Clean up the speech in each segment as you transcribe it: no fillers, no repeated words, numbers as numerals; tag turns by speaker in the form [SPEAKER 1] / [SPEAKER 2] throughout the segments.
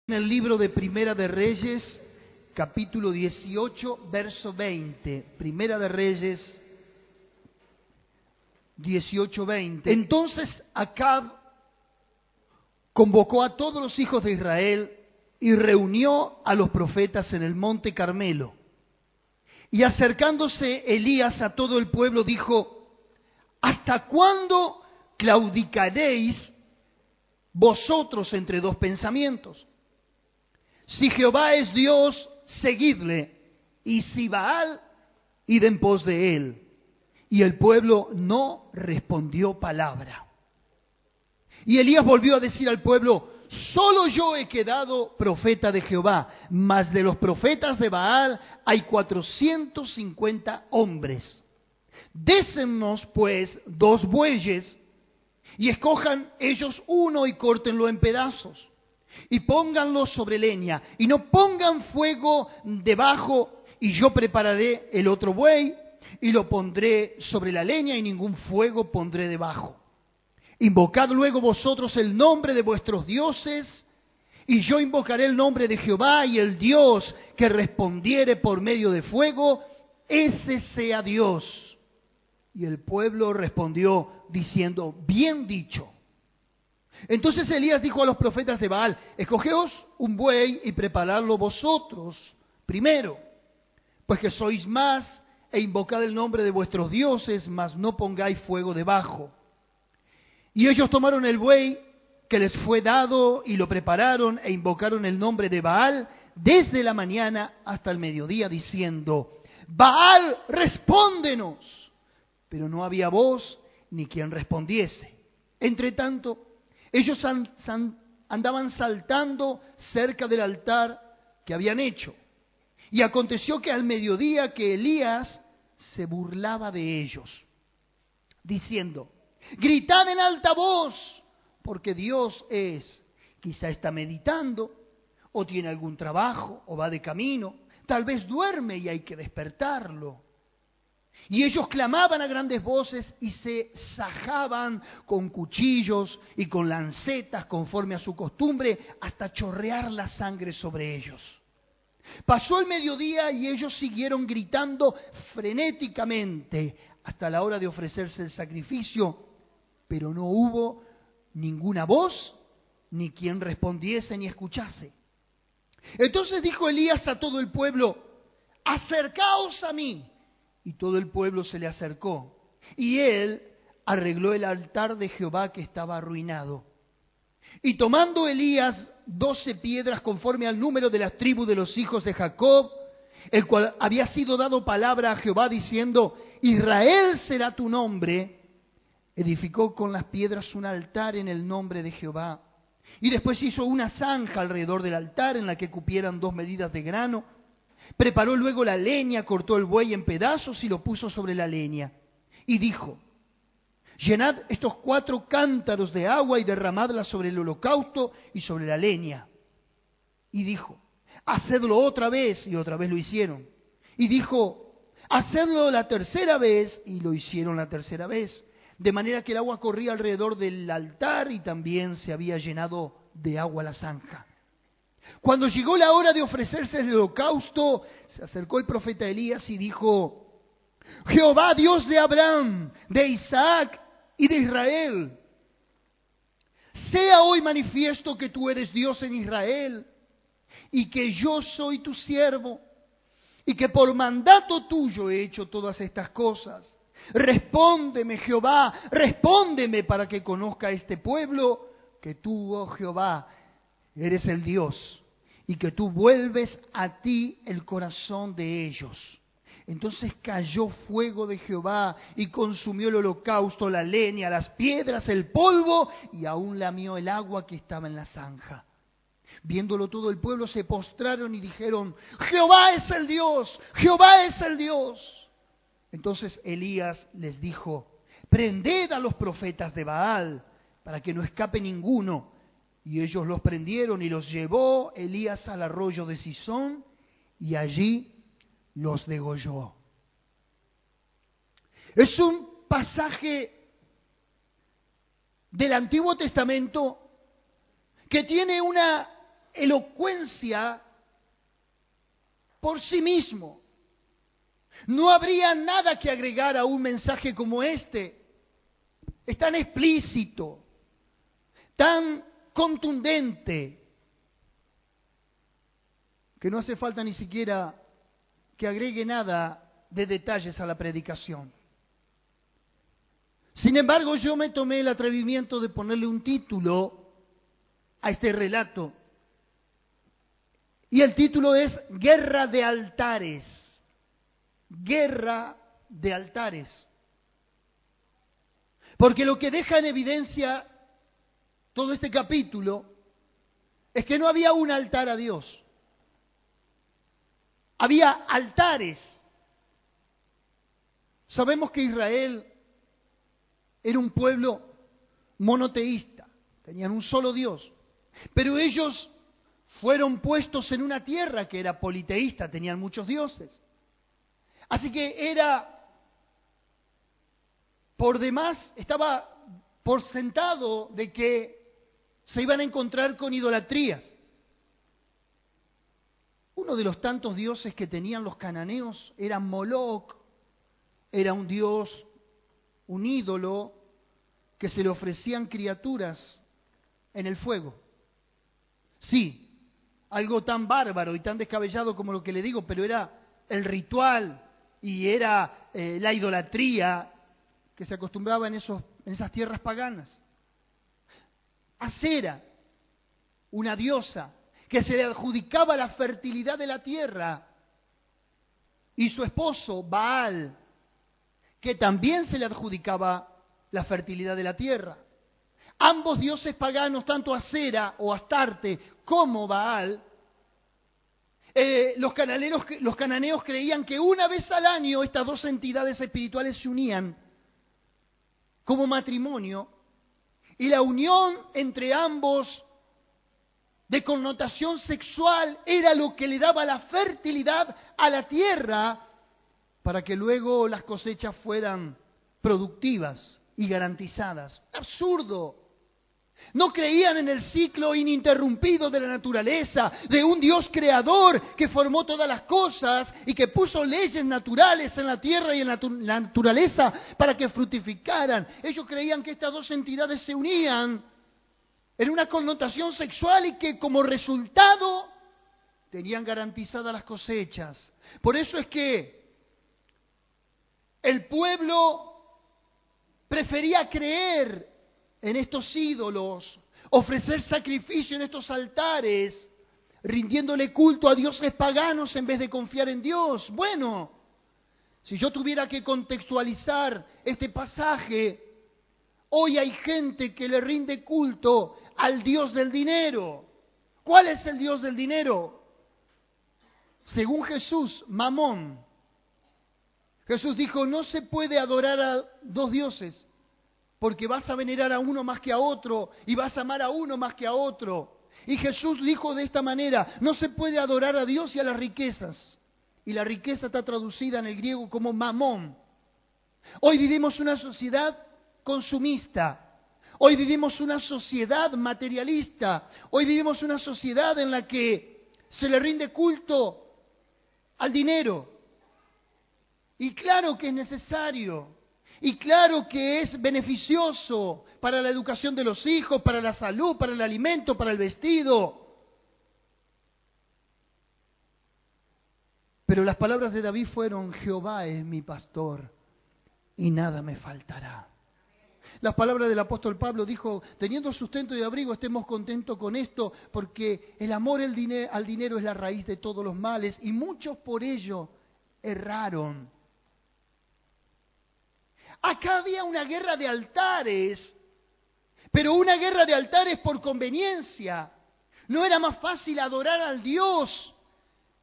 [SPEAKER 1] En el libro de Primera de Reyes, capítulo 18, verso 20. Primera de Reyes 18:20. Entonces Acab convocó a todos los hijos de Israel y reunió a los profetas en el monte Carmelo. Y acercándose Elías a todo el pueblo dijo: ¿hasta cuándo claudicaréis vosotros entre dos pensamientos? Si Jehová es Dios, seguidle, y si Baal, id en pos de él. Y el pueblo no respondió palabra. Y Elías volvió a decir al pueblo: solo yo he quedado profeta de Jehová, mas de los profetas de Baal hay 450 hombres. Désennos pues 2 bueyes, y escojan ellos uno y córtenlo en pedazos, y pónganlo sobre leña, y no pongan fuego debajo, y yo prepararé el otro buey, y lo pondré sobre la leña, y ningún fuego pondré debajo. Invocad luego vosotros el nombre de vuestros dioses, y yo invocaré el nombre de Jehová, y el Dios que respondiere por medio de fuego, ese sea Dios. Y el pueblo respondió diciendo: bien dicho. Entonces Elías dijo a los profetas de Baal: escogeos un buey y preparadlo vosotros primero, pues que sois más, e invocad el nombre de vuestros dioses, mas no pongáis fuego debajo. Y ellos tomaron el buey que les fue dado y lo prepararon e invocaron el nombre de Baal desde la mañana hasta el mediodía, diciendo: Baal, respóndenos. Pero no había voz ni quien respondiese. Entre tanto, ellos andaban saltando cerca del altar que habían hecho. Y aconteció que al mediodía que Elías se burlaba de ellos, diciendo: gritad en alta voz, porque Dios quizá está meditando, o tiene algún trabajo, o va de camino, tal vez duerme y hay que despertarlo. Y ellos clamaban a grandes voces y se sajaban con cuchillos y con lancetas conforme a su costumbre, hasta chorrear la sangre sobre ellos. Pasó el mediodía y ellos siguieron gritando frenéticamente hasta la hora de ofrecerse el sacrificio, pero no hubo ninguna voz, ni quien respondiese ni escuchase. Entonces dijo Elías a todo el pueblo: acercaos a mí. Y todo el pueblo se le acercó, y él arregló el altar de Jehová que estaba arruinado. Y tomando Elías 12 piedras conforme al número de las tribus de los hijos de Jacob, el cual había sido dado palabra a Jehová diciendo: Israel será tu nombre, edificó con las piedras un altar en el nombre de Jehová. Y después hizo una zanja alrededor del altar en la que cupieran 2 medidas de grano. Preparó luego la leña, cortó el buey en pedazos y lo puso sobre la leña. Y dijo: llenad estos 4 cántaros de agua y derramadla sobre el holocausto y sobre la leña. Y dijo: hacedlo otra vez, y otra vez lo hicieron. Y dijo: hacedlo la tercera vez, y lo hicieron la tercera vez. De manera que el agua corría alrededor del altar y también se había llenado de agua la zanja. Cuando llegó la hora de ofrecerse el holocausto, se acercó el profeta Elías y dijo: Jehová, Dios de Abraham, de Isaac y de Israel, sea hoy manifiesto que tú eres Dios en Israel y que yo soy tu siervo y que por mandato tuyo he hecho todas estas cosas. Respóndeme, Jehová, respóndeme, para que conozca este pueblo que tú, oh Jehová, eres el Dios, y que tú vuelves a ti el corazón de ellos. Entonces cayó fuego de Jehová y consumió el holocausto, la leña, las piedras, el polvo, y aún lamió el agua que estaba en la zanja. Viéndolo todo el pueblo se postraron y dijeron: Jehová es el Dios, Jehová es el Dios. Entonces Elías les dijo: prended a los profetas de Baal, para que no escape ninguno. Y ellos los prendieron y los llevó Elías al arroyo de Cisón, y allí los degolló. Es un pasaje del Antiguo Testamento que tiene una elocuencia por sí mismo. No habría nada que agregar a un mensaje como este. Es tan explícito, tan contundente, que no hace falta ni siquiera que agregue nada de detalles a la predicación. Sin embargo, yo me tomé el atrevimiento de ponerle un título a este relato. Y el título es Guerra de Altares. Guerra de Altares. Porque lo que deja en evidencia todo este capítulo es que no había un altar a Dios. Había altares. Sabemos que Israel era un pueblo monoteísta, tenían un solo Dios, pero ellos fueron puestos en una tierra que era politeísta, tenían muchos dioses. Así que era, por demás, estaba por sentado de que se iban a encontrar con idolatrías. Uno de los tantos dioses que tenían los cananeos era Moloc, era un dios, un ídolo, que se le ofrecían criaturas en el fuego. Sí, algo tan bárbaro y tan descabellado como lo que le digo, pero era el ritual y era la idolatría que se acostumbraba en esas tierras paganas. Acera, una diosa que se le adjudicaba la fertilidad de la tierra, y su esposo, Baal, que también se le adjudicaba la fertilidad de la tierra. Ambos dioses paganos, tanto Acera o Astarte como Baal, los cananeos creían que una vez al año estas dos entidades espirituales se unían como matrimonio, y la unión entre ambos de connotación sexual era lo que le daba la fertilidad a la tierra para que luego las cosechas fueran productivas y garantizadas. ¡Absurdo! No creían en el ciclo ininterrumpido de la naturaleza, de un Dios creador que formó todas las cosas y que puso leyes naturales en la tierra y en la naturaleza para que fructificaran. Ellos creían que estas dos entidades se unían en una connotación sexual y que como resultado tenían garantizadas las cosechas. Por eso es que el pueblo prefería creer en estos ídolos, ofrecer sacrificio en estos altares, rindiéndole culto a dioses paganos en vez de confiar en Dios. Bueno, si yo tuviera que contextualizar este pasaje, hoy hay gente que le rinde culto al Dios del dinero. ¿Cuál es el Dios del dinero? Según Jesús, Mamón. Jesús dijo, no se puede adorar a dos dioses, porque vas a venerar a uno más que a otro, y vas a amar a uno más que a otro. Y Jesús dijo de esta manera, no se puede adorar a Dios y a las riquezas. Y la riqueza está traducida en el griego como mamón. Hoy vivimos una sociedad consumista. Hoy vivimos una sociedad materialista. Hoy vivimos una sociedad en la que se le rinde culto al dinero. Y claro que es necesario. Y claro que es beneficioso para la educación de los hijos, para la salud, para el alimento, para el vestido. Pero las palabras de David fueron, Jehová es mi pastor y nada me faltará. Las palabras del apóstol Pablo dijo, teniendo sustento y abrigo, estemos contentos con esto, porque el amor al dinero es la raíz de todos los males, y muchos por ello erraron. Acá había una guerra de altares, pero una guerra de altares por conveniencia. ¿No era más fácil adorar al Dios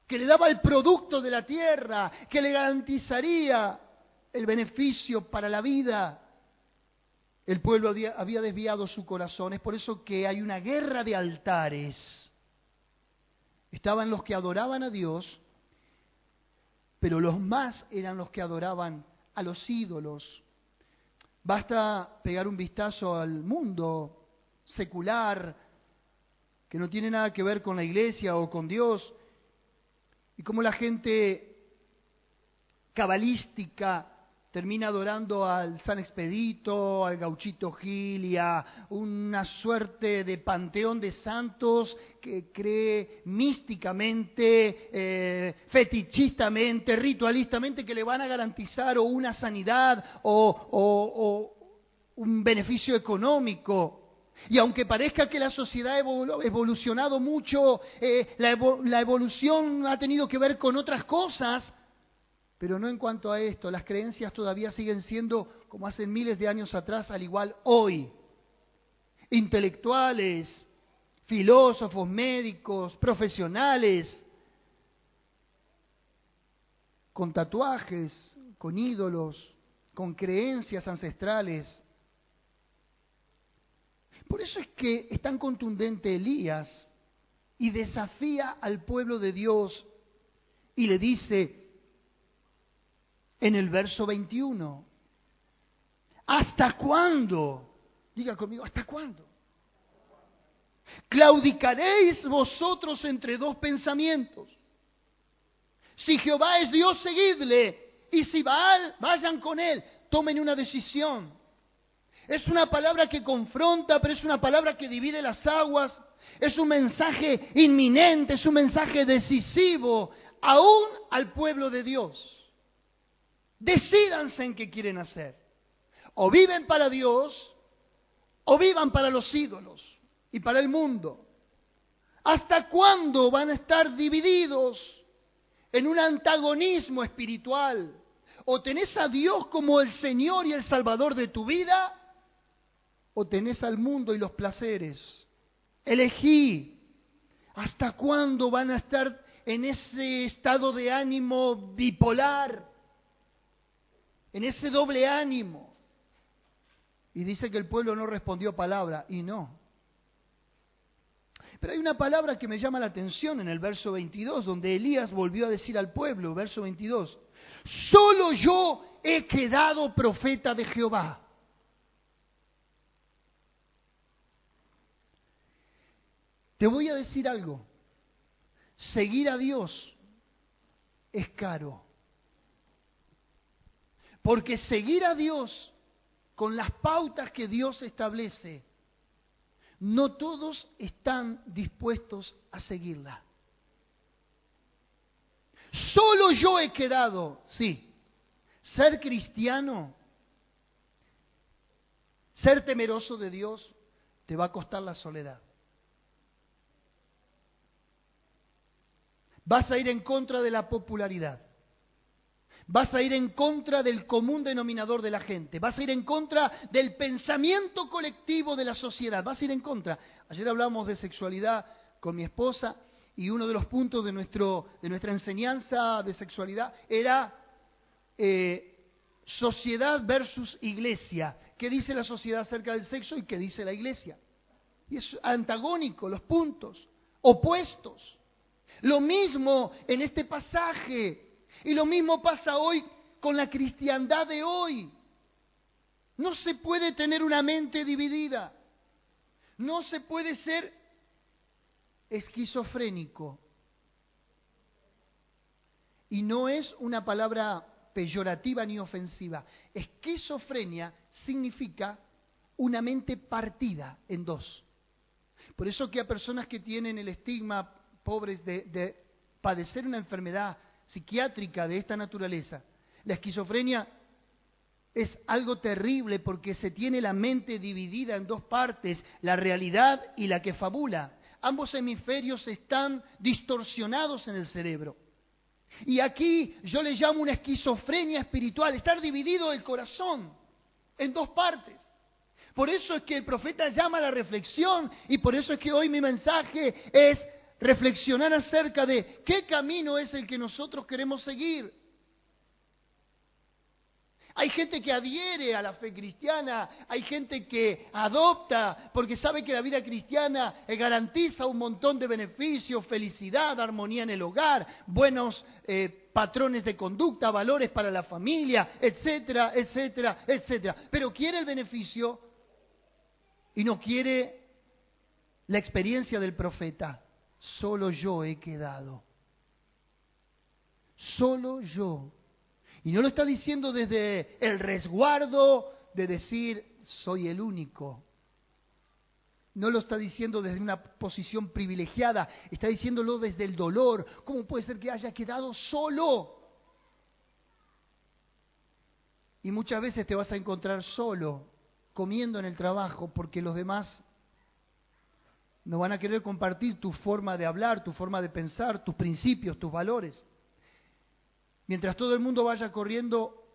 [SPEAKER 1] que le daba el producto de la tierra, que le garantizaría el beneficio para la vida? El pueblo había desviado su corazón. Es por eso que hay una guerra de altares. Estaban los que adoraban a Dios, pero los más eran los que adoraban a los ídolos. Basta pegar un vistazo al mundo secular que no tiene nada que ver con la iglesia o con Dios, y como la gente cabalística termina adorando al San Expedito, al Gauchito Gil y a una suerte de panteón de santos que cree místicamente, fetichistamente, ritualistamente que le van a garantizar o una sanidad o un beneficio económico. Y aunque parezca que la sociedad ha evolucionado mucho, la evolución ha tenido que ver con otras cosas, pero no en cuanto a esto. Las creencias todavía siguen siendo como hace miles de años atrás, al igual hoy. Intelectuales, filósofos, médicos, profesionales, con tatuajes, con ídolos, con creencias ancestrales. Por eso es que es tan contundente Elías y desafía al pueblo de Dios y le dice en el verso 21, ¿hasta cuándo? Diga conmigo, ¿hasta cuándo? ¿Claudicaréis vosotros entre dos pensamientos? Si Jehová es Dios, seguidle, y si Baal, vayan con él. Tomen una decisión. Es una palabra que confronta, pero es una palabra que divide las aguas. Es un mensaje inminente, es un mensaje decisivo, aún al pueblo de Dios. Decídanse en qué quieren hacer. O viven para Dios, o vivan para los ídolos y para el mundo. ¿Hasta cuándo van a estar divididos en un antagonismo espiritual? O tenés a Dios como el Señor y el Salvador de tu vida, o tenés al mundo y los placeres. Elegí. ¿Hasta cuándo van a estar en ese estado de ánimo bipolar? En ese doble ánimo. Y dice que el pueblo no respondió palabra, y no. Pero hay una palabra que me llama la atención en el verso 22, donde Elías volvió a decir al pueblo, verso 22, solo yo he quedado profeta de Jehová. Te voy a decir algo, seguir a Dios es caro. Porque seguir a Dios con las pautas que Dios establece, no todos están dispuestos a seguirla. Solo yo he quedado, sí, ser cristiano, ser temeroso de Dios, te va a costar la soledad. Vas a ir en contra de la popularidad. Vas a ir en contra del común denominador de la gente. Vas a ir en contra del pensamiento colectivo de la sociedad. Vas a ir en contra. Ayer hablamos de sexualidad con mi esposa y uno de los puntos de nuestra enseñanza de sexualidad era sociedad versus iglesia. ¿Qué dice la sociedad acerca del sexo y qué dice la iglesia? Y es antagónico, los puntos, opuestos. Lo mismo en este pasaje. Y lo mismo pasa hoy con la cristiandad de hoy. No se puede tener una mente dividida. No se puede ser esquizofrénico. Y no es una palabra peyorativa ni ofensiva. Esquizofrenia significa una mente partida en dos. Por eso que a personas que tienen el estigma, pobres, de padecer una enfermedad psiquiátrica de esta naturaleza, la esquizofrenia es algo terrible porque se tiene la mente dividida en dos partes, la realidad y la que fabula. Ambos hemisferios están distorsionados en el cerebro. Y aquí yo le llamo una esquizofrenia espiritual, estar dividido el corazón en dos partes. Por eso es que el profeta llama a la reflexión y por eso es que hoy mi mensaje es reflexionar acerca de qué camino es el que nosotros queremos seguir. Hay gente que adhiere a la fe cristiana, hay gente que adopta porque sabe que la vida cristiana garantiza un montón de beneficios, felicidad, armonía en el hogar, buenos patrones de conducta, valores para la familia, etcétera, etcétera, etcétera. Pero quiere el beneficio y no quiere la experiencia del profeta. Solo yo he quedado. Solo yo. Y no lo está diciendo desde el resguardo de decir, soy el único. No lo está diciendo desde una posición privilegiada, está diciéndolo desde el dolor. ¿Cómo puede ser que haya quedado solo? Y muchas veces te vas a encontrar solo, comiendo en el trabajo, porque los demás no van a querer compartir tu forma de hablar, tu forma de pensar, tus principios, tus valores. Mientras todo el mundo vaya corriendo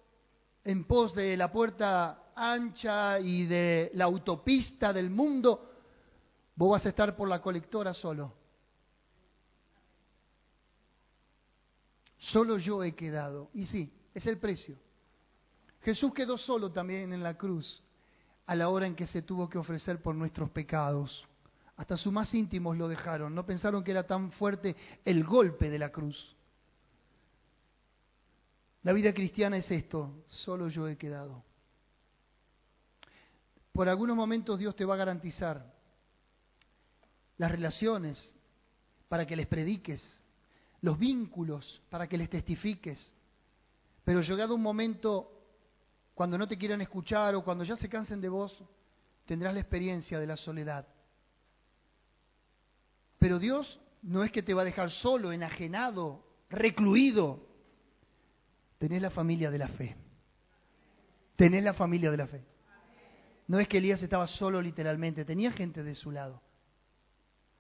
[SPEAKER 1] en pos de la puerta ancha y de la autopista del mundo, vos vas a estar por la colectora solo. Solo yo he quedado. Y sí, es el precio. Jesús quedó solo también en la cruz a la hora en que se tuvo que ofrecer por nuestros pecados. Hasta sus más íntimos lo dejaron. No pensaron que era tan fuerte el golpe de la cruz. La vida cristiana es esto, solo yo he quedado. Por algunos momentos Dios te va a garantizar las relaciones para que les prediques, los vínculos para que les testifiques. Pero llegado un momento, cuando no te quieran escuchar o cuando ya se cansen de vos, tendrás la experiencia de la soledad. Pero Dios no es que te va a dejar solo, enajenado, recluido. Tenés la familia de la fe. Tenés la familia de la fe. No es que Elías estaba solo literalmente, tenía gente de su lado.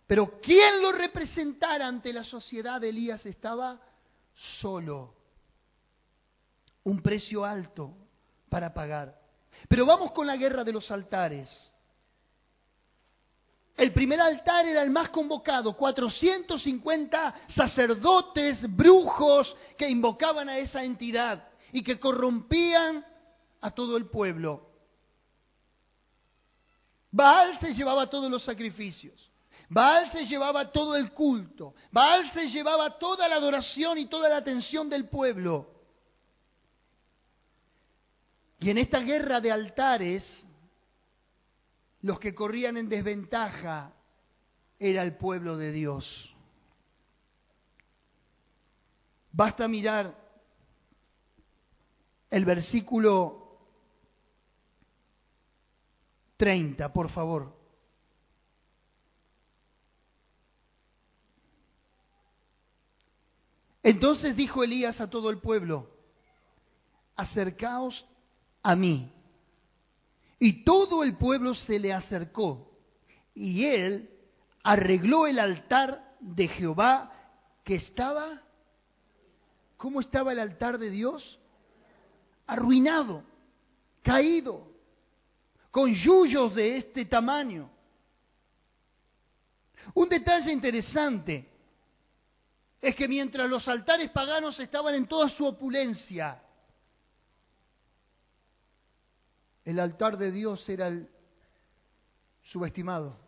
[SPEAKER 1] Pero ¿quién lo representara ante la sociedad? Elías estaba solo. Un precio alto para pagar. Pero vamos con la guerra de los altares. El primer altar era el más convocado, 450 sacerdotes, brujos que invocaban a esa entidad y que corrompían a todo el pueblo. Baal se llevaba todos los sacrificios, Baal se llevaba todo el culto, Baal se llevaba toda la adoración y toda la atención del pueblo. Y en esta guerra de altares, los que corrían en desventaja era el pueblo de Dios. Basta mirar el versículo 30, por favor. Entonces dijo Elías a todo el pueblo: acercaos a mí. Y todo el pueblo se le acercó, y él arregló el altar de Jehová que estaba... ¿Cómo estaba el altar de Dios? Arruinado, caído, con yuyos de este tamaño. Un detalle interesante es que mientras los altares paganos estaban en toda su opulencia, el altar de Dios era el subestimado,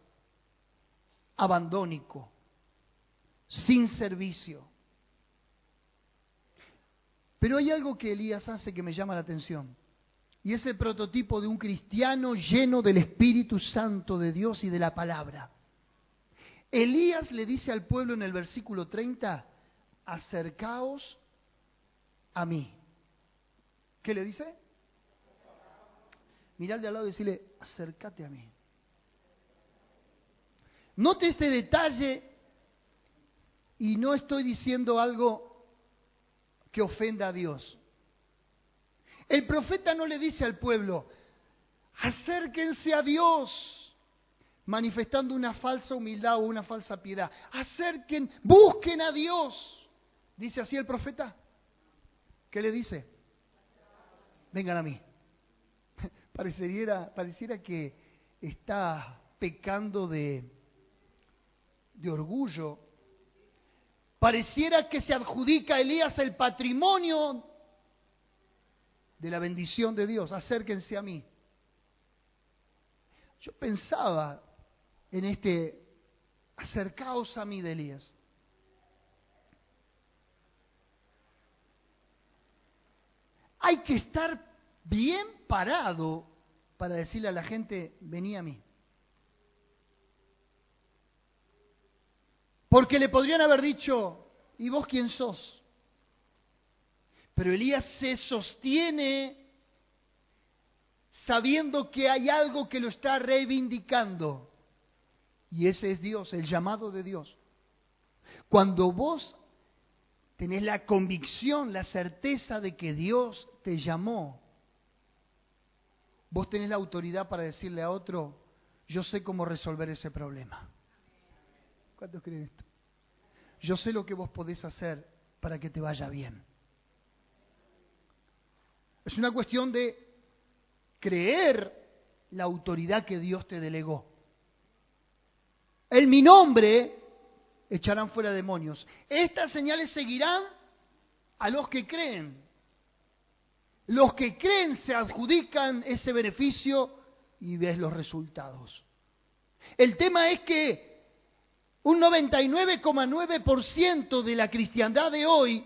[SPEAKER 1] abandónico, sin servicio. Pero hay algo que Elías hace que me llama la atención, y es el prototipo de un cristiano lleno del Espíritu Santo de Dios y de la palabra. Elías le dice al pueblo en el versículo 30, acercaos a mí. ¿Qué le dice? Mirá al de al lado y decirle, acércate a mí. Note este detalle, y no estoy diciendo algo que ofenda a Dios. El profeta no le dice al pueblo, acérquense a Dios, manifestando una falsa humildad o una falsa piedad. Busquen a Dios. ¿Dice así el profeta? ¿Qué le dice? Vengan a mí. Pareciera que está pecando de orgullo. Pareciera que se adjudica a Elías el patrimonio de la bendición de Dios. Acérquense a mí. Yo pensaba en este acercaos a mí de Elías. Hay que estar bien parado para decirle a la gente, vení a mí. Porque le podrían haber dicho, ¿y vos quién sos? Pero Elías se sostiene sabiendo que hay algo que lo está reivindicando. Y ese es Dios, el llamado de Dios. Cuando vos tenés la convicción, la certeza de que Dios te llamó, vos tenés la autoridad para decirle a otro, yo sé cómo resolver ese problema. ¿Cuántos creen esto? Yo sé lo que vos podés hacer para que te vaya bien. Es una cuestión de creer la autoridad que Dios te delegó. En mi nombre echarán fuera demonios. Estas señales seguirán a los que creen. Los que creen se adjudican ese beneficio y ves los resultados. El tema es que un 99,9% de la cristiandad de hoy,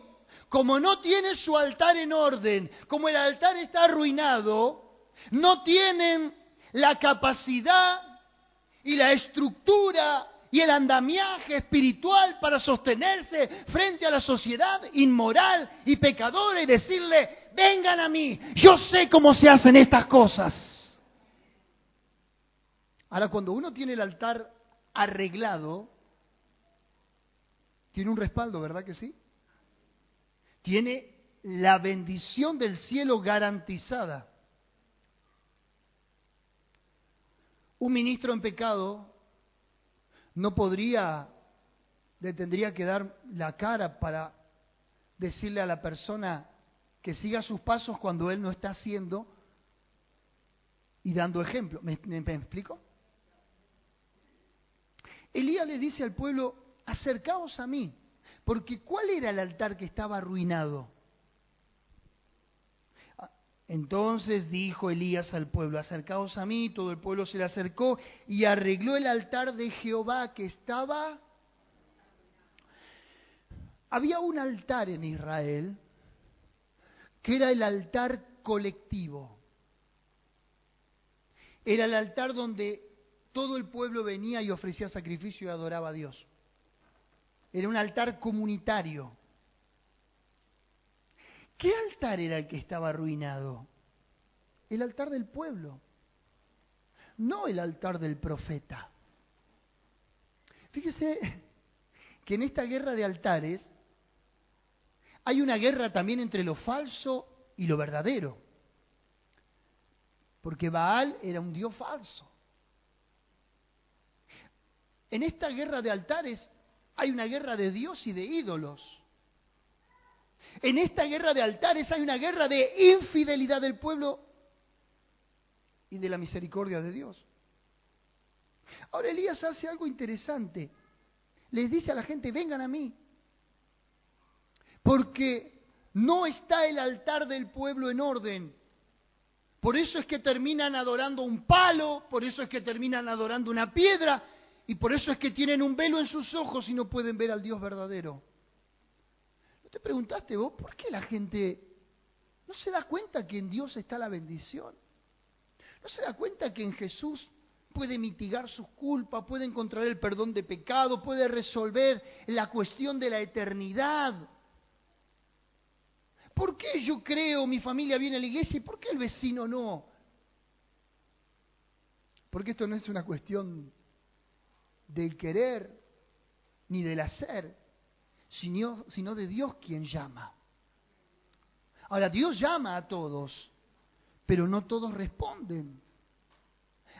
[SPEAKER 1] como no tiene su altar en orden, como el altar está arruinado, no tienen la capacidad y la estructura y el andamiaje espiritual para sostenerse frente a la sociedad inmoral y pecadora y decirle, vengan a mí, yo sé cómo se hacen estas cosas. Ahora, cuando uno tiene el altar arreglado, tiene un respaldo, ¿verdad que sí? Tiene la bendición del cielo garantizada. Un ministro en pecado le tendría que dar la cara para decirle a la persona que siga sus pasos cuando él no está haciendo y dando ejemplo. ¿Me explico? Elías le dice al pueblo, acercaos a mí, porque ¿cuál era el altar que estaba arruinado? Entonces dijo Elías al pueblo, acercaos a mí, todo el pueblo se le acercó y arregló el altar de Jehová que estaba... Había un altar en Israel que era el altar colectivo. Era el altar donde todo el pueblo venía y ofrecía sacrificio y adoraba a Dios. Era un altar comunitario. ¿Qué altar era el que estaba arruinado? El altar del pueblo, no el altar del profeta. Fíjese que en esta guerra de altares hay una guerra también entre lo falso y lo verdadero. Porque Baal era un dios falso. En esta guerra de altares hay una guerra de Dios y de ídolos. En esta guerra de altares hay una guerra de infidelidad del pueblo y de la misericordia de Dios. Ahora Elías hace algo interesante. Les dice a la gente, vengan a mí. Porque no está el altar del pueblo en orden. Por eso es que terminan adorando un palo, por eso es que terminan adorando una piedra, y por eso es que tienen un velo en sus ojos y no pueden ver al Dios verdadero. ¿No te preguntaste vos por qué la gente no se da cuenta que en Dios está la bendición? ¿No se da cuenta que en Jesús puede mitigar sus culpas, puede encontrar el perdón de pecado, puede resolver la cuestión de la eternidad? ¿Por qué yo creo, mi familia viene a la iglesia y por qué el vecino no? Porque esto no es una cuestión del querer ni del hacer, sino de Dios quien llama. Ahora, Dios llama a todos, pero no todos responden.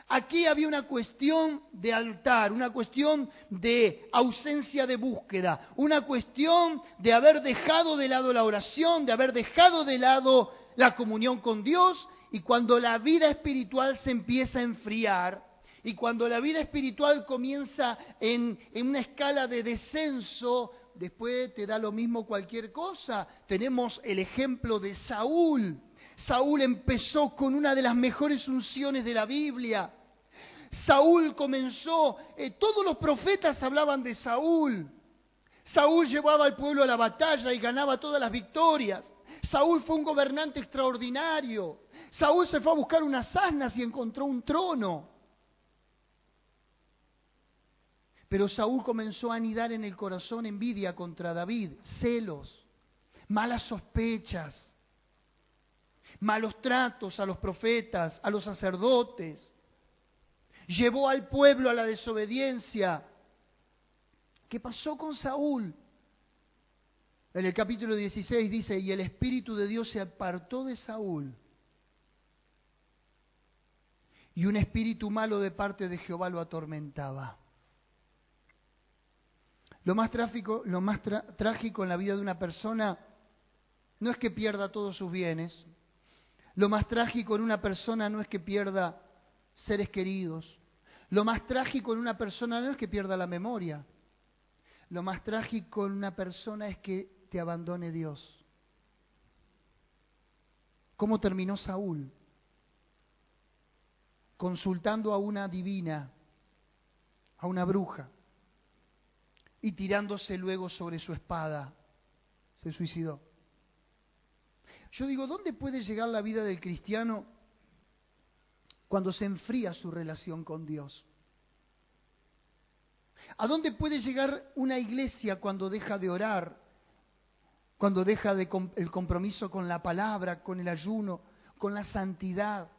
[SPEAKER 1] Aquí había una cuestión de altar, una cuestión de ausencia de búsqueda, una cuestión de haber dejado de lado la oración, de haber dejado de lado la comunión con Dios, y cuando la vida espiritual se empieza a enfriar, y cuando la vida espiritual comienza en una escala de descenso, después te da lo mismo cualquier cosa. Tenemos el ejemplo de Saúl. Saúl empezó con una de las mejores unciones de la Biblia. Saúl comenzó, todos los profetas hablaban de Saúl. Saúl llevaba al pueblo a la batalla y ganaba todas las victorias. Saúl fue un gobernante extraordinario. Saúl se fue a buscar unas asnas y encontró un trono. Pero Saúl comenzó a anidar en el corazón envidia contra David, celos, malas sospechas, malos tratos a los profetas, a los sacerdotes. Llevó al pueblo a la desobediencia. ¿Qué pasó con Saúl? En el capítulo 16 dice, y el Espíritu de Dios se apartó de Saúl, y un espíritu malo de parte de Jehová lo atormentaba. Lo más trágico en la vida de una persona no es que pierda todos sus bienes. Lo más trágico en una persona no es que pierda seres queridos. Lo más trágico en una persona no es que pierda la memoria. Lo más trágico en una persona es que te abandone Dios. ¿Cómo terminó Saúl? Consultando a una divina, a una bruja, y tirándose luego sobre su espada, se suicidó. Yo digo, ¿dónde puede llegar la vida del cristiano cuando se enfría su relación con Dios? ¿A dónde puede llegar una iglesia cuando deja de orar, cuando deja el compromiso con la palabra, con el ayuno, con la santidad?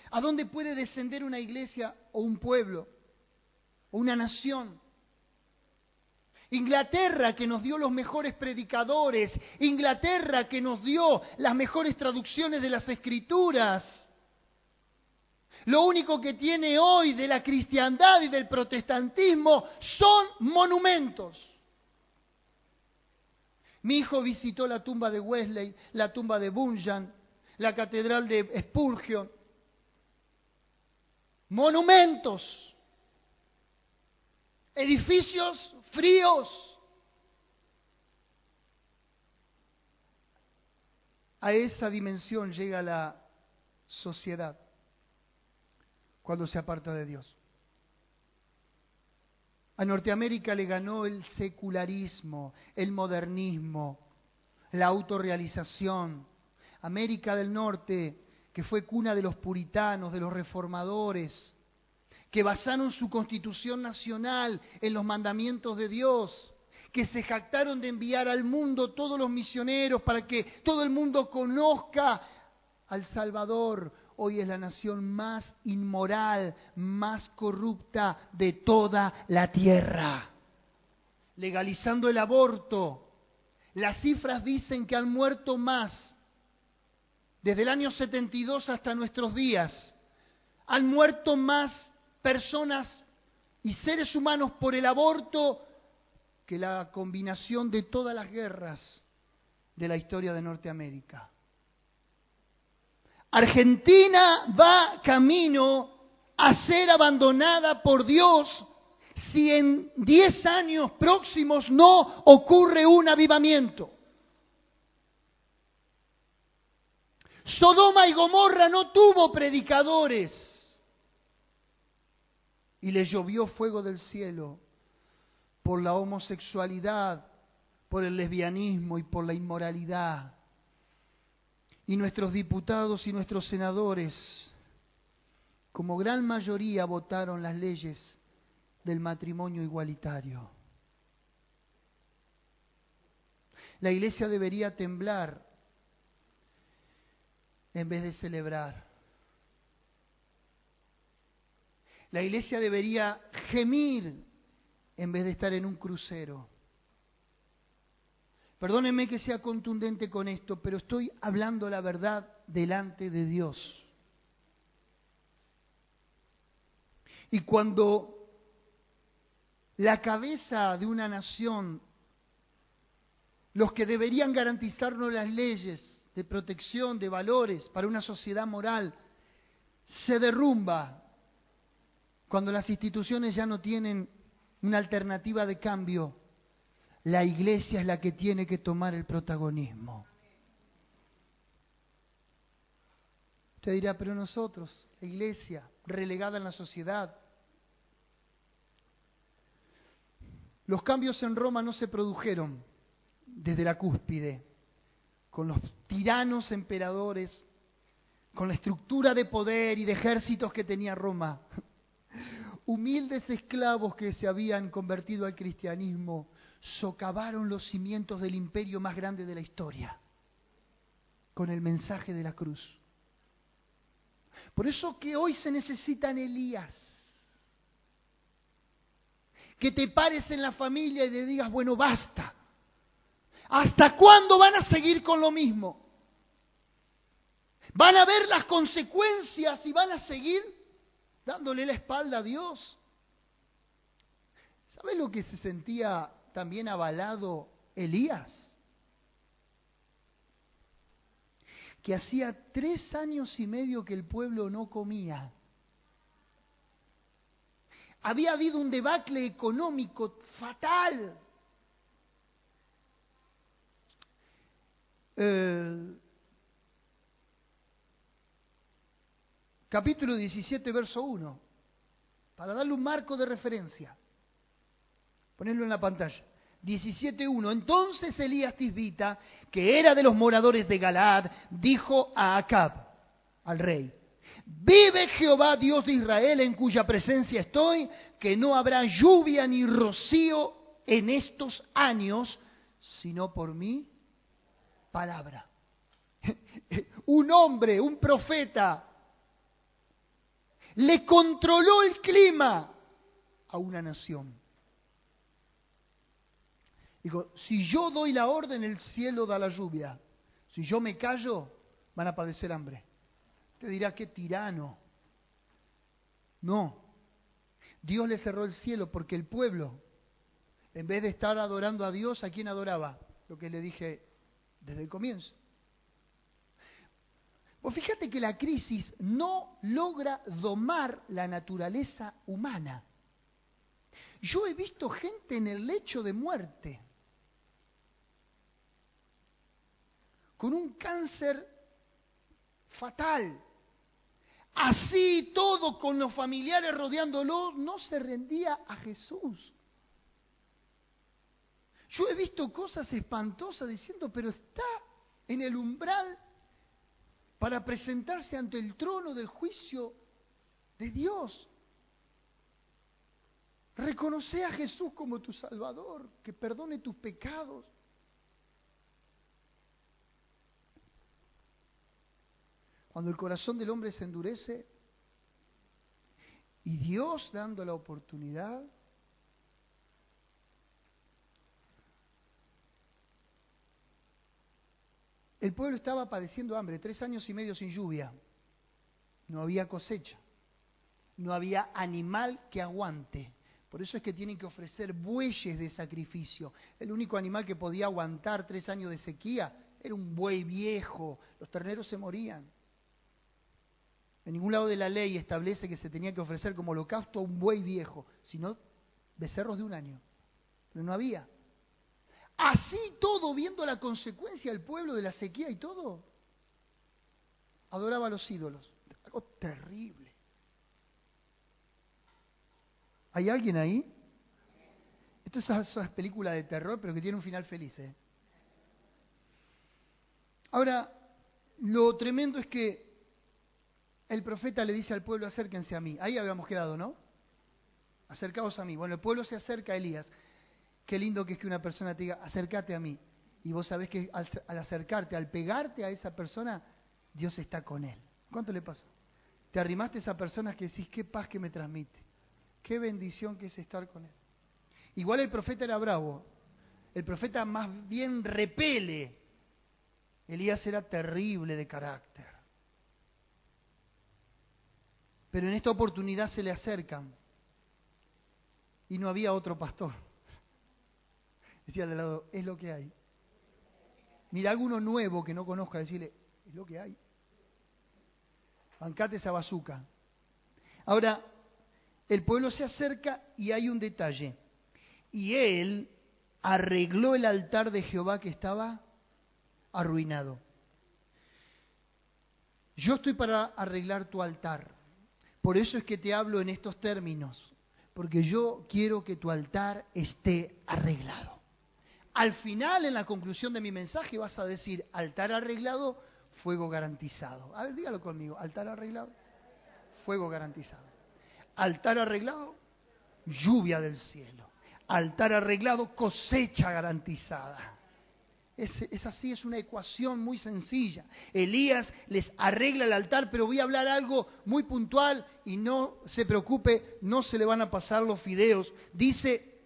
[SPEAKER 1] ¿A dónde puede descender una iglesia o un pueblo o una nación? Inglaterra, que nos dio los mejores predicadores, Inglaterra, que nos dio las mejores traducciones de las Escrituras. Lo único que tiene hoy de la cristiandad y del protestantismo son monumentos. Mi hijo visitó la tumba de Wesley, la tumba de Bunyan, la catedral de Spurgeon. Monumentos, edificios fríos. A esa dimensión llega la sociedad cuando se aparta de Dios. A Norteamérica le ganó el secularismo, el modernismo, la autorrealización. América del Norte, que fue cuna de los puritanos, de los reformadores, que basaron su constitución nacional en los mandamientos de Dios, que se jactaron de enviar al mundo todos los misioneros para que todo el mundo conozca al Salvador. Hoy es la nación más inmoral, más corrupta de toda la tierra. Legalizando el aborto. Las cifras dicen que han muerto más desde el año 72 hasta nuestros días. Han muerto más personas y seres humanos por el aborto que la combinación de todas las guerras de la historia de Norteamérica. Argentina va camino a ser abandonada por Dios si en 10 años próximos no ocurre un avivamiento. Sodoma y Gomorra no tuvo predicadores y le llovió fuego del cielo por la homosexualidad, por el lesbianismo y por la inmoralidad. Y nuestros diputados y nuestros senadores, como gran mayoría, votaron las leyes del matrimonio igualitario. La iglesia debería temblar en vez de celebrar. La iglesia debería gemir en vez de estar en un crucero. Perdónenme que sea contundente con esto, pero estoy hablando la verdad delante de Dios. Y cuando la cabeza de una nación, los que deberían garantizarnos las leyes de protección, de valores para una sociedad moral, se derrumba, cuando las instituciones ya no tienen una alternativa de cambio, la iglesia es la que tiene que tomar el protagonismo. Usted dirá, pero nosotros, la iglesia, relegada en la sociedad. Los cambios en Roma no se produjeron desde la cúspide, con los tiranos emperadores, con la estructura de poder y de ejércitos que tenía Roma. humildes esclavos que se habían convertido al cristianismo socavaron los cimientos del imperio más grande de la historia con el mensaje de la cruz. Por eso que hoy se necesitan Elías. Que te pares en la familia y le digas, bueno, basta. ¿Hasta cuándo van a seguir con lo mismo? ¿Van a ver las consecuencias y van a seguir dándole la espalda a Dios? ¿Sabes lo que se sentía también avalado Elías? Que hacía 3 años y medio que el pueblo no comía. Había habido un debacle económico fatal. Capítulo 17, verso 1, para darle un marco de referencia. Ponerlo en la pantalla. 17:1. Entonces Elías Tisbita, que era de los moradores de Galaad, dijo a Acab, al rey: vive Jehová Dios de Israel, en cuya presencia estoy, que no habrá lluvia ni rocío en estos años, sino por mi palabra. Un hombre, un profeta, le controló el clima a una nación. Dijo, si yo doy la orden, el cielo da la lluvia. Si yo me callo, van a padecer hambre. Te dirá, qué tirano. No. Dios le cerró el cielo porque el pueblo, en vez de estar adorando a Dios, ¿a quién adoraba? Lo que le dije desde el comienzo. Pues fíjate que la crisis no logra domar la naturaleza humana. Yo he visto gente en el lecho de muerte, con un cáncer fatal. Así todo, con los familiares rodeándolo, no se rendía a Jesús. Yo he visto cosas espantosas diciendo, pero está en el umbral para presentarse ante el trono del juicio de Dios. Reconoce a Jesús como tu Salvador, que perdone tus pecados. Cuando el corazón del hombre se endurece y Dios dando la oportunidad, el pueblo estaba padeciendo hambre, 3 años y medio sin lluvia, no había cosecha, no había animal que aguante. Por eso es que tienen que ofrecer bueyes de sacrificio. El único animal que podía aguantar 3 años de sequía era un buey viejo, los terneros se morían. En ningún lado de la ley establece que se tenía que ofrecer como holocausto a un buey viejo, sino becerros de 1 año. Pero no había. Así todo, viendo la consecuencia del pueblo de la sequía y todo, adoraba a los ídolos. Algo terrible. ¿Hay alguien ahí? Esto es esas películas de terror, pero que tiene un final feliz, ¿eh? Ahora, lo tremendo es que el profeta le dice al pueblo, acérquense a mí. Ahí habíamos quedado, ¿no? Acercaos a mí. Bueno, el pueblo se acerca a Elías. Qué lindo que es que una persona te diga, acércate a mí. Y vos sabés que al acercarte, al pegarte a esa persona, Dios está con él. ¿Cuánto le pasa? Te arrimaste a esa persona que decís, qué paz que me transmite. Qué bendición que es estar con él. Igual el profeta era bravo. El profeta más bien repele. Elías era terrible de carácter. Pero en esta oportunidad se le acercan. Y no había otro pastor. Decía al lado, es lo que hay. Mira alguno nuevo que no conozca, decirle, es lo que hay. Bancate esa bazuca. Ahora, el pueblo se acerca y hay un detalle. Y él arregló el altar de Jehová que estaba arruinado. Yo estoy para arreglar tu altar. Por eso es que te hablo en estos términos. Porque yo quiero que tu altar esté arreglado. Al final, en la conclusión de mi mensaje, vas a decir, altar arreglado, fuego garantizado. A ver, dígalo conmigo, altar arreglado, fuego garantizado. Altar arreglado, lluvia del cielo. Altar arreglado, cosecha garantizada. Es así, es una ecuación muy sencilla. Elías les arregla el altar, pero voy a hablar algo muy puntual y no se preocupe, no se le van a pasar los fideos. Dice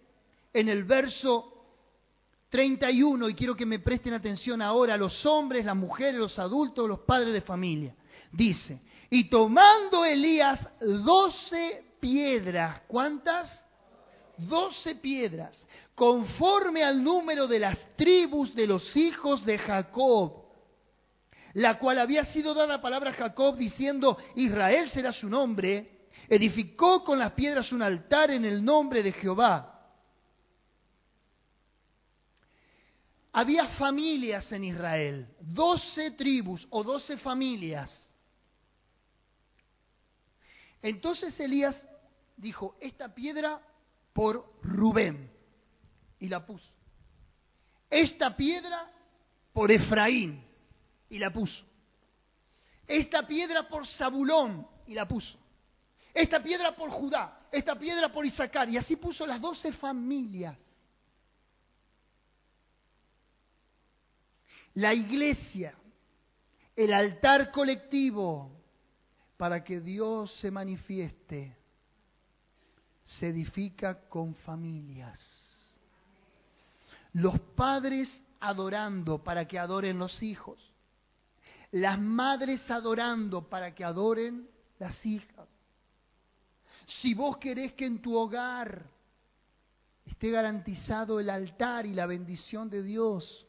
[SPEAKER 1] en el verso 31, y quiero que me presten atención ahora, los hombres, las mujeres, los adultos, los padres de familia. Dice, y tomando Elías 12 piedras, ¿cuántas? 12 piedras, conforme al número de las tribus de los hijos de Jacob, la cual había sido dada palabra a Jacob diciendo, Israel será su nombre, edificó con las piedras un altar en el nombre de Jehová. Había familias en Israel, 12 tribus o 12 familias. Entonces Elías dijo, esta piedra por Rubén, y la puso. Esta piedra por Efraín, y la puso. Esta piedra por Zabulón, y la puso. Esta piedra por Judá, esta piedra por Isaacar, y así puso las 12 familias. La iglesia, el altar colectivo, para que Dios se manifieste, se edifica con familias. Los padres adorando para que adoren los hijos. Las madres adorando para que adoren las hijas. Si vos querés que en tu hogar esté garantizado el altar y la bendición de Dios,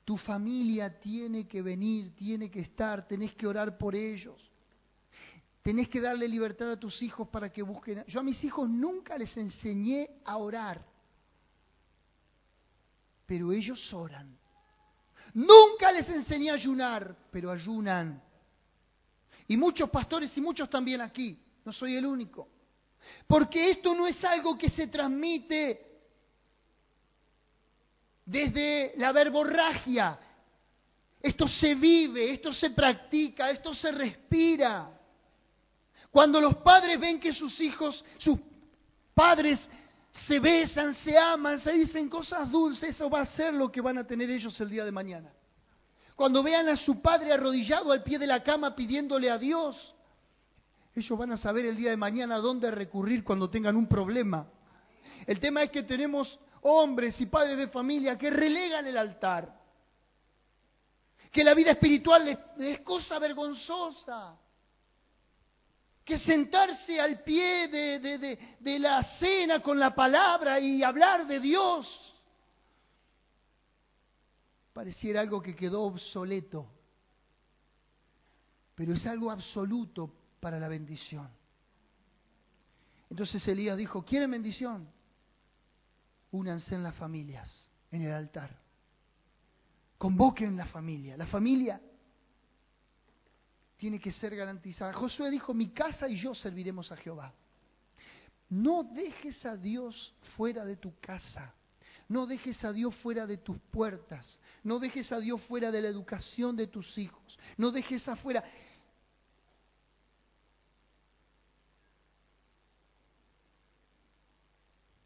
[SPEAKER 1] tu familia tiene que venir, tiene que estar, tenés que orar por ellos. Tenés que darle libertad a tus hijos para que busquen. Yo a mis hijos nunca les enseñé a orar, pero ellos oran. Nunca les enseñé a ayunar, pero ayunan. Y muchos pastores y muchos también aquí, no soy el único. Porque esto no es algo que se transmite desde la verborragia. Esto se vive, esto se practica, esto se respira. Cuando los padres ven que sus hijos, sus padres se besan, se aman, se dicen cosas dulces, eso va a ser lo que van a tener ellos el día de mañana. Cuando vean a su padre arrodillado al pie de la cama pidiéndole a Dios, ellos van a saber el día de mañana a dónde recurrir cuando tengan un problema. El tema es que tenemos hombres y padres de familia que relegan el altar, que la vida espiritual es cosa vergonzosa, que sentarse al pie de la cena con la palabra y hablar de Dios pareciera algo que quedó obsoleto, pero es algo absoluto para la bendición. Entonces Elías dijo, ¿quieren bendición? Únanse en las familias, en el altar. Convoquen la familia. La familia tiene que ser garantizada. Josué dijo, mi casa y yo serviremos a Jehová. No dejes a Dios fuera de tu casa. No dejes a Dios fuera de tus puertas. No dejes a Dios fuera de la educación de tus hijos. No dejes afuera.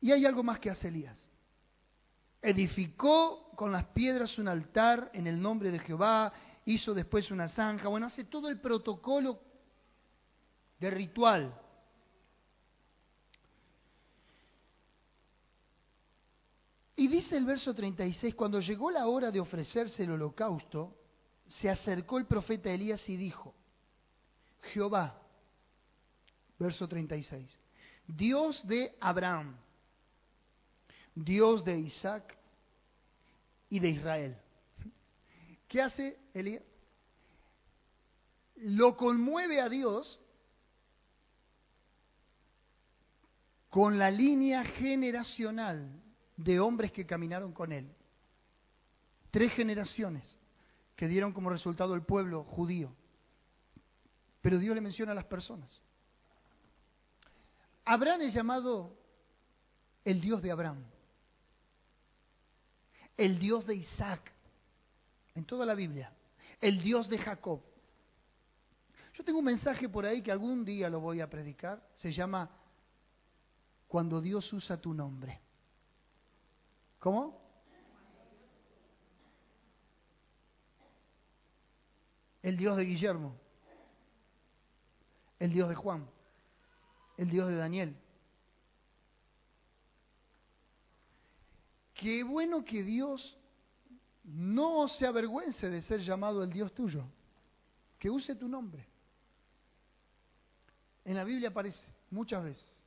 [SPEAKER 1] Y hay algo más que hace Elías. Edificó con las piedras un altar en el nombre de Jehová, hizo después una zanja, bueno, hace todo el protocolo de ritual. Y dice el verso 36, cuando llegó la hora de ofrecerse el holocausto, se acercó el profeta Elías y dijo, Jehová, verso 36, Dios de Abraham, Dios de Isaac y de Israel. ¿Qué hace Elías? Lo conmueve a Dios con la línea generacional de hombres que caminaron con él. 3 generaciones que dieron como resultado el pueblo judío. Pero Dios le menciona a las personas. Abraham es llamado el Dios de Abraham, el Dios de Isaac, en toda la Biblia, el Dios de Jacob. Yo tengo un mensaje por ahí que algún día lo voy a predicar. Se llama Cuando Dios usa tu nombre. ¿Cómo? El Dios de Guillermo. El Dios de Juan. El Dios de Daniel. Qué bueno que Dios no se avergüence de ser llamado el Dios tuyo. Que use tu nombre. En la Biblia aparece muchas veces.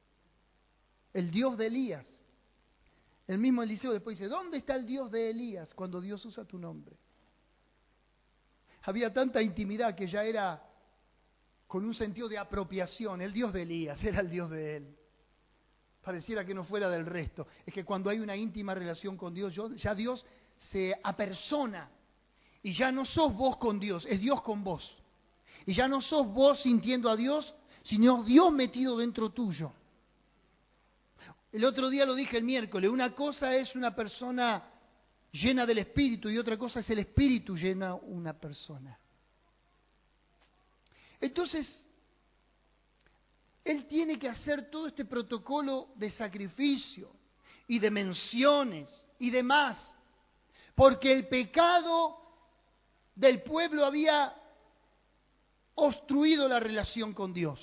[SPEAKER 1] El Dios de Elías. El mismo Eliseo después dice, ¿dónde está el Dios de Elías cuando Dios usa tu nombre? Había tanta intimidad que ya era con un sentido de apropiación. El Dios de Elías era el Dios de él. Pareciera que no fuera del resto. Es que cuando hay una íntima relación con Dios, ya Dios se apersona. Y ya no sos vos con Dios, es Dios con vos. Y ya no sos vos sintiendo a Dios, sino Dios metido dentro tuyo. El otro día lo dije el miércoles, una cosa es una persona llena del Espíritu y otra cosa es el Espíritu llena una persona. Entonces, Él tiene que hacer todo este protocolo de sacrificio y de menciones y demás, porque el pecado del pueblo había obstruido la relación con Dios.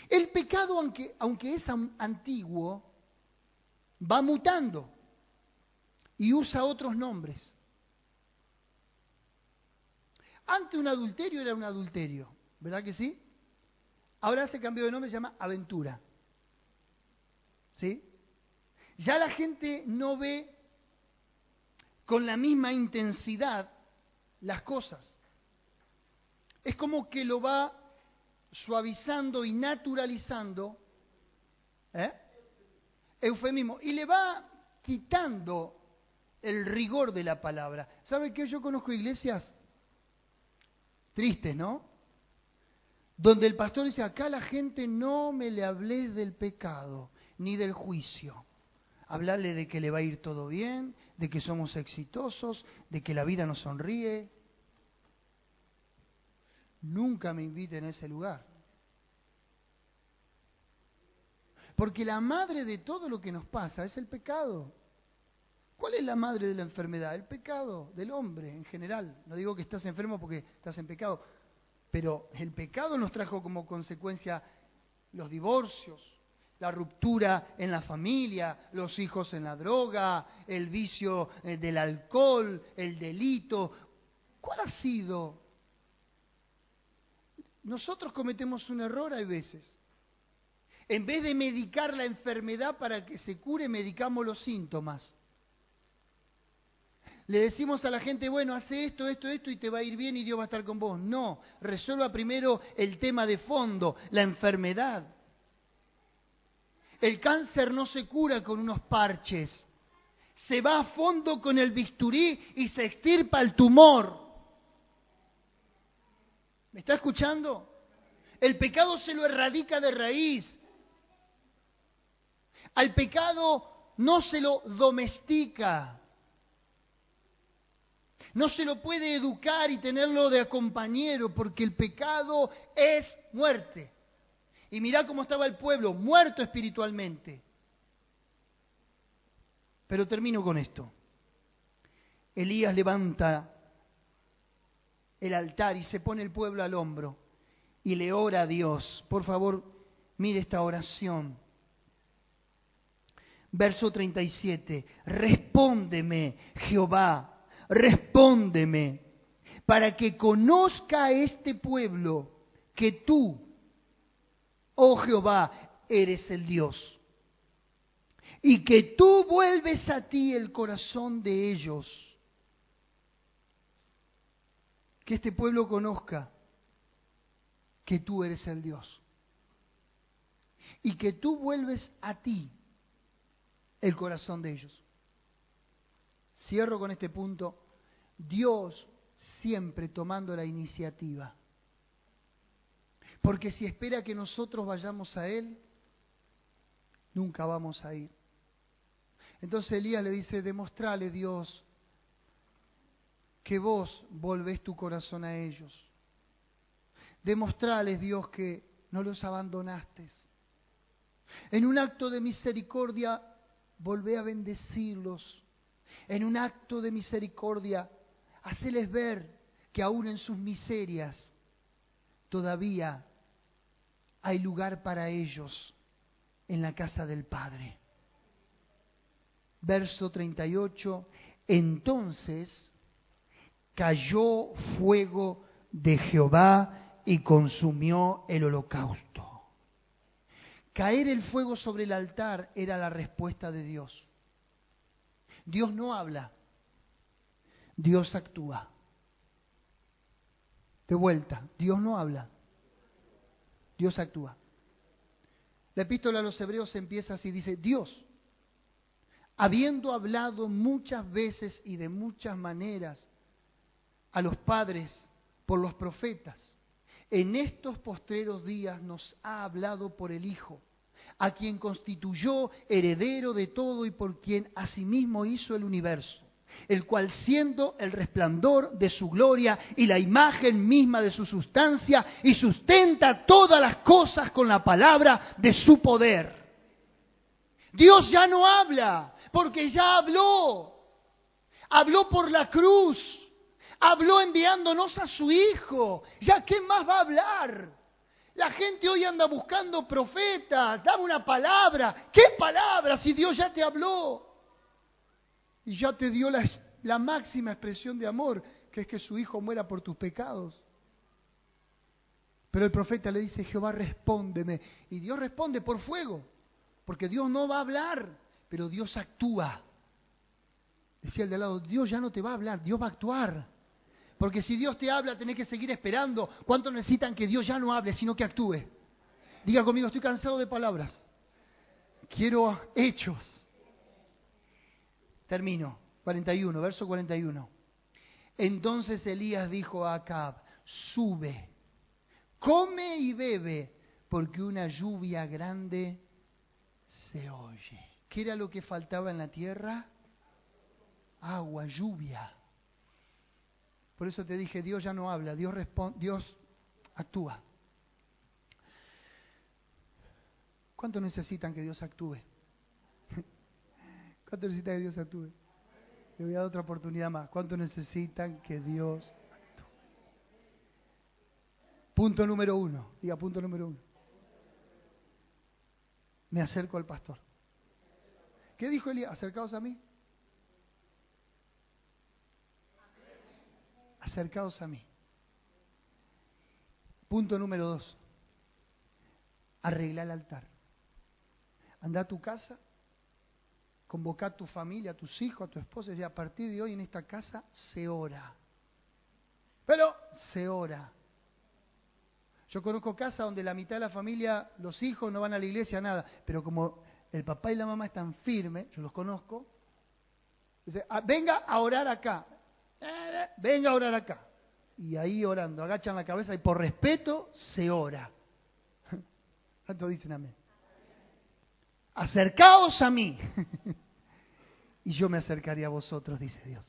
[SPEAKER 1] El pecado, aunque es antiguo, va mutando y usa otros nombres. Antes un adulterio era un adulterio, ¿verdad que sí? Ahora se cambió de nombre, se llama aventura. ¿Sí? Ya la gente no ve con la misma intensidad las cosas. Es como que lo va suavizando y naturalizando, eufemismo, y le va quitando el rigor de la palabra. ¿Sabe qué? Yo conozco iglesias tristes, ¿no? Donde el pastor dice, acá la gente no me le hables del pecado, ni del juicio. Hablarle de que le va a ir todo bien, de que somos exitosos, de que la vida nos sonríe. Nunca me inviten a ese lugar. Porque la madre de todo lo que nos pasa es el pecado. ¿Cuál es la madre de la enfermedad? El pecado del hombre en general. No digo que estás enfermo porque estás en pecado, pero el pecado nos trajo como consecuencia los divorcios, la ruptura en la familia, los hijos en la droga, el vicio del alcohol, el delito. ¿Cuál ha sido? Nosotros cometemos un error a veces. En vez de medicar la enfermedad para que se cure, medicamos los síntomas. Le decimos a la gente, bueno, hace esto, esto, esto y te va a ir bien y Dios va a estar con vos. No, resuelva primero el tema de fondo, la enfermedad. El cáncer no se cura con unos parches. Se va a fondo con el bisturí y se extirpa el tumor. ¿Me está escuchando? El pecado se lo erradica de raíz. Al pecado no se lo domestica. No se lo puede educar y tenerlo de compañero, porque el pecado es muerte. Y mirá cómo estaba el pueblo, muerto espiritualmente. Pero termino con esto. Elías levanta el altar y se pone el pueblo al hombro y le ora a Dios. Por favor, mire esta oración. Verso 37. Respóndeme, Jehová, respóndeme, para que conozca este pueblo que tú, oh Jehová, eres el Dios, y que tú vuelves a ti el corazón de ellos. Que este pueblo conozca que tú eres el Dios, y que tú vuelves a ti el corazón de ellos. Cierro con este punto. Dios siempre tomando la iniciativa. Porque si espera que nosotros vayamos a Él, nunca vamos a ir. Entonces Elías le dice, demostrale, Dios, que vos volvés tu corazón a ellos. Demostrales, Dios, que no los abandonaste. En un acto de misericordia, volvé a bendecirlos. En un acto de misericordia, haceles ver que aún en sus miserias todavía hay lugar para ellos en la casa del Padre. Verso 38, entonces cayó fuego de Jehová y consumió el holocausto. Caer el fuego sobre el altar era la respuesta de Dios. Dios no habla, Dios actúa. De vuelta, Dios no habla, Dios actúa. La epístola a los Hebreos empieza así, dice, Dios, habiendo hablado muchas veces y de muchas maneras a los padres por los profetas, en estos postreros días nos ha hablado por el Hijo, a quien constituyó heredero de todo y por quien asimismo hizo el universo, el cual siendo el resplandor de su gloria y la imagen misma de su sustancia, y sustenta todas las cosas con la palabra de su poder. Dios ya no habla, porque ya habló. Habló por la cruz. Habló enviándonos a su Hijo. ¿Ya qué más va a hablar? La gente hoy anda buscando profetas. Dame una palabra. ¿Qué palabra si Dios ya te habló? Y ya te dio la máxima expresión de amor, que es que su Hijo muera por tus pecados. Pero el profeta le dice, Jehová, respóndeme. Y Dios responde por fuego. Porque Dios no va a hablar, pero Dios actúa. Decía el de al lado, Dios ya no te va a hablar, Dios va a actuar. Porque si Dios te habla, tenés que seguir esperando. ¿Cuántos necesitan que Dios ya no hable, sino que actúe? Diga conmigo, estoy cansado de palabras. Quiero hechos. Termino. 41, verso 41. Entonces Elías dijo a Acab, sube, come y bebe, porque una lluvia grande se oye. ¿Qué era lo que faltaba en la tierra? Agua, lluvia. Por eso te dije, Dios ya no habla, Dios responde, Dios actúa. ¿Cuánto necesitan que Dios actúe? ¿Cuánto necesitan que Dios actúe? Le voy a dar otra oportunidad más. ¿Cuánto necesitan que Dios actúe? Punto número 1. Diga, punto número 1. Me acerco al pastor. ¿Qué dijo Elías? Acercaos a mí. Acercaos a mí. Punto número 2. Arregla el altar. Anda a tu casa, convoca a tu familia, a tus hijos, a tu esposa, y a partir de hoy en esta casa se ora. Pero se ora. Yo conozco casas donde la mitad de la familia, los hijos no van a la iglesia, nada, pero como el papá y la mamá están firmes, yo los conozco, dice, venga a orar acá, venga a orar acá. Y ahí orando, agachan la cabeza y por respeto se ora. ¿Cuántos dicen amén? Acercaos a mí y yo me acercaré a vosotros, dice Dios.